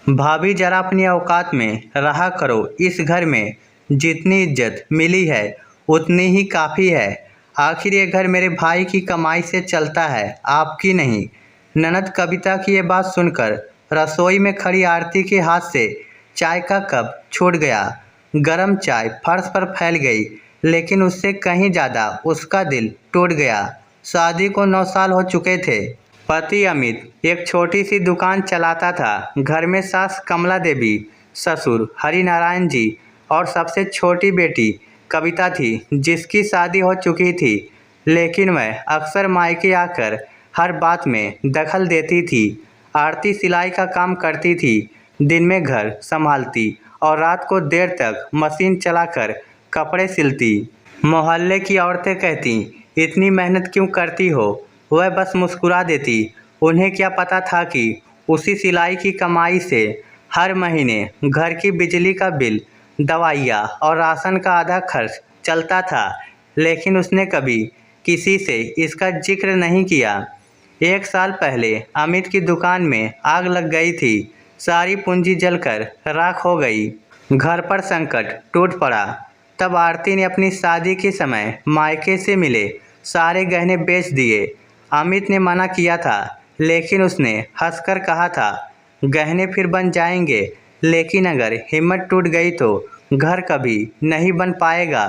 भाभी जरा अपनी औकात में रहा करो। इस घर में जितनी इज्जत मिली है उतनी ही काफ़ी है। आखिर ये घर मेरे भाई की कमाई से चलता है, आपकी नहीं। ननद कविता की ये बात सुनकर रसोई में खड़ी आरती के हाथ से चाय का कप छूट गया। गरम चाय फर्श पर फैल गई, लेकिन उससे कहीं ज़्यादा उसका दिल टूट गया। शादी को 9 साल हो चुके थे। पति अमित एक छोटी सी दुकान चलाता था। घर में सास कमला देवी, ससुर हरिनारायण जी और सबसे छोटी बेटी कविता थी, जिसकी शादी हो चुकी थी, लेकिन वह अक्सर मायके आकर हर बात में दखल देती थी। आरती सिलाई का काम करती थी, दिन में घर संभालती और रात को देर तक मशीन चलाकर कपड़े सिलती। मोहल्ले की औरतें कहती, इतनी मेहनत क्यों करती हो? वह बस मुस्कुरा देती। उन्हें क्या पता था कि उसी सिलाई की कमाई से हर महीने घर की बिजली का बिल, दवाइयाँ और राशन का आधा खर्च चलता था। लेकिन उसने कभी किसी से इसका जिक्र नहीं किया। 1 साल पहले अमित की दुकान में आग लग गई थी। सारी पूंजी जलकर राख हो गई। घर पर संकट टूट पड़ा। तब आरती ने अपनी शादी के समय मायके से मिले सारे गहने बेच दिए। अमित ने मना किया था, लेकिन उसने हंसकर कहा था, गहने फिर बन जाएंगे, लेकिन अगर हिम्मत टूट गई तो घर कभी नहीं बन पाएगा।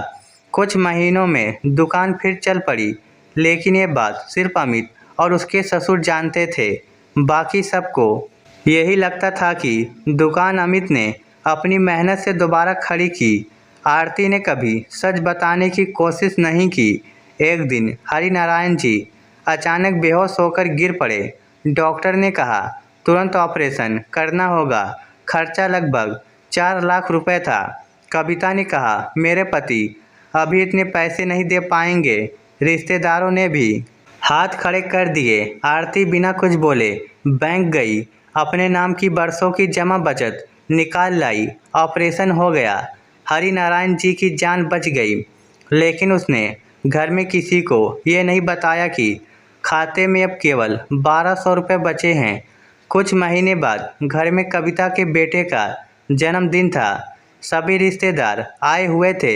कुछ महीनों में दुकान फिर चल पड़ी, लेकिन ये बात सिर्फ अमित और उसके ससुर जानते थे। बाकी सबको यही लगता था कि दुकान अमित ने अपनी मेहनत से दोबारा खड़ी की। आरती ने कभी सच बताने की कोशिश नहीं की। एक दिन हरिनारायण जी अचानक बेहोश होकर गिर पड़े। डॉक्टर ने कहा तुरंत ऑपरेशन करना होगा। खर्चा लगभग 4 लाख रुपए था। कविता ने कहा मेरे पति अभी इतने पैसे नहीं दे पाएंगे। रिश्तेदारों ने भी हाथ खड़े कर दिए। आरती बिना कुछ बोले बैंक गई, अपने नाम की बरसों की जमा बचत निकाल लाई। ऑपरेशन हो गया। हरिनारायण जी की जान बच गई, लेकिन उसने घर में किसी को ये नहीं बताया कि खाते में अब केवल 1200 रुपये बचे हैं। कुछ महीने बाद घर में कविता के बेटे का जन्मदिन था। सभी रिश्तेदार आए हुए थे।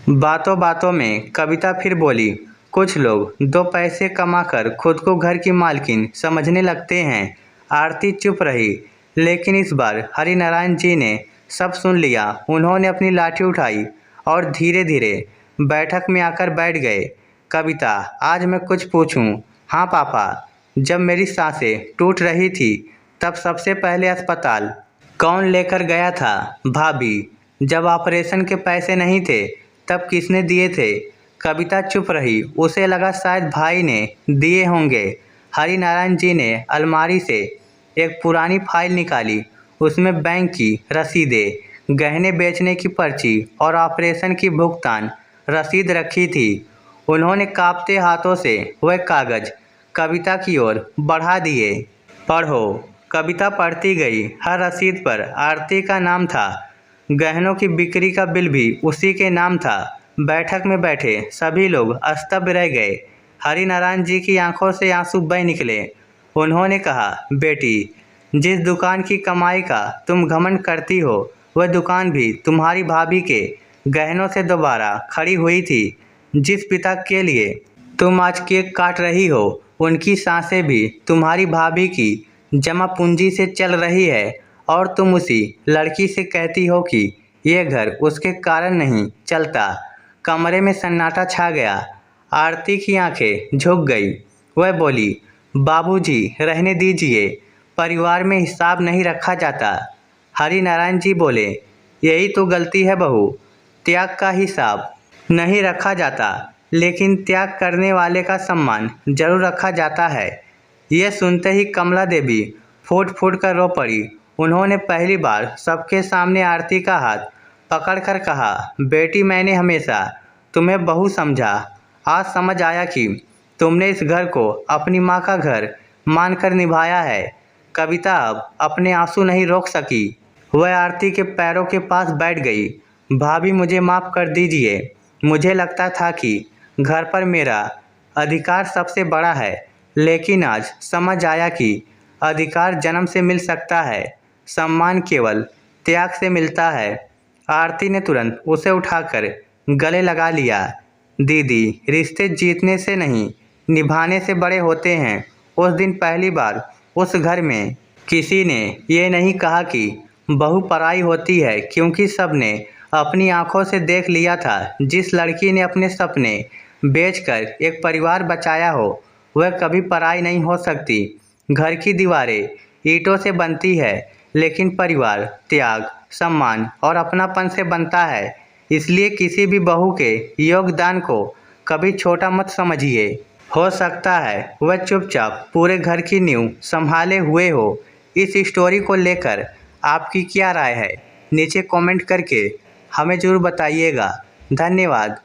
बातों बातों में कविता फिर बोली, कुछ लोग 2 पैसे कमाकर खुद को घर की मालकिन समझने लगते हैं। आरती चुप रही, लेकिन इस बार हरिनारायण जी ने सब सुन लिया। उन्होंने अपनी लाठी उठाई और धीरे धीरे बैठक में आकर बैठ गए। कविता, आज मैं कुछ पूछूं? हाँ पापा। जब मेरी सांसें टूट रही थी तब सबसे पहले अस्पताल कौन लेकर गया था? भाभी। जब ऑपरेशन के पैसे नहीं थे तब किसने दिए थे? कविता चुप रही। उसे लगा शायद भाई ने दिए होंगे। हरिनारायण जी ने अलमारी से एक पुरानी फाइल निकाली। उसमें बैंक की रसीदें, गहने बेचने की पर्ची और ऑपरेशन की भुगतान रसीद रखी थी। उन्होंने कांपते हाथों से वह कागज कविता की ओर बढ़ा दिए। पढ़ो। कविता पढ़ती गई। हर रसीद पर आरती का नाम था। गहनों की बिक्री का बिल भी उसी के नाम था। बैठक में बैठे सभी लोग स्तब्ध रह गए। हरिनारायण जी की आंखों से आंसू बह निकले। उन्होंने कहा, बेटी, जिस दुकान की कमाई का तुम घमंड करती हो, वह दुकान भी तुम्हारी भाभी के गहनों से दोबारा खड़ी हुई थी। जिस पिता के लिए तुम आज केक काट रही हो, उनकी सांसें भी तुम्हारी भाभी की जमा पूंजी से चल रही है, और तुम उसी लड़की से कहती हो कि यह घर उसके कारण नहीं चलता। कमरे में सन्नाटा छा गया। आरती की आंखें झुक गई। वह बोली, बाबूजी, रहने दीजिए। परिवार में हिसाब नहीं रखा जाता। हरिनारायण जी बोले, यही तो गलती है बहू। त्याग का हिसाब नहीं रखा जाता, लेकिन त्याग करने वाले का सम्मान जरूर रखा जाता है। यह सुनते ही कमला देवी फूट फूट कर रो पड़ी। उन्होंने पहली बार सबके सामने आरती का हाथ पकड़कर कहा, बेटी, मैंने हमेशा तुम्हें बहू समझा। आज समझ आया कि तुमने इस घर को अपनी माँ का घर मानकर निभाया है। कविता अब अपने आंसू नहीं रोक सकी। वह आरती के पैरों के पास बैठ गई। भाभी, मुझे माफ़ कर दीजिए। मुझे लगता था कि घर पर मेरा अधिकार सबसे बड़ा है, लेकिन आज समझ आया कि अधिकार जन्म से मिल सकता है, सम्मान केवल त्याग से मिलता है। आरती ने तुरंत उसे उठाकर गले लगा लिया। दीदी, रिश्ते जीतने से नहीं, निभाने से बड़े होते हैं। उस दिन पहली बार उस घर में किसी ने ये नहीं कहा कि बहू पराई होती है, क्योंकि सबने अपनी आंखों से देख लिया था। जिस लड़की ने अपने सपने बेचकर एक परिवार बचाया हो, वह कभी पराई नहीं हो सकती। घर की दीवारें ईंटों से बनती है, लेकिन परिवार त्याग, सम्मान और अपनापन से बनता है। इसलिए किसी भी बहू के योगदान को कभी छोटा मत समझिए। हो सकता है वह चुपचाप पूरे घर की नींव संभाले हुए हो। इस स्टोरी को लेकर आपकी क्या राय है? नीचे कमेंट करके हमें ज़रूर बताइएगा। धन्यवाद।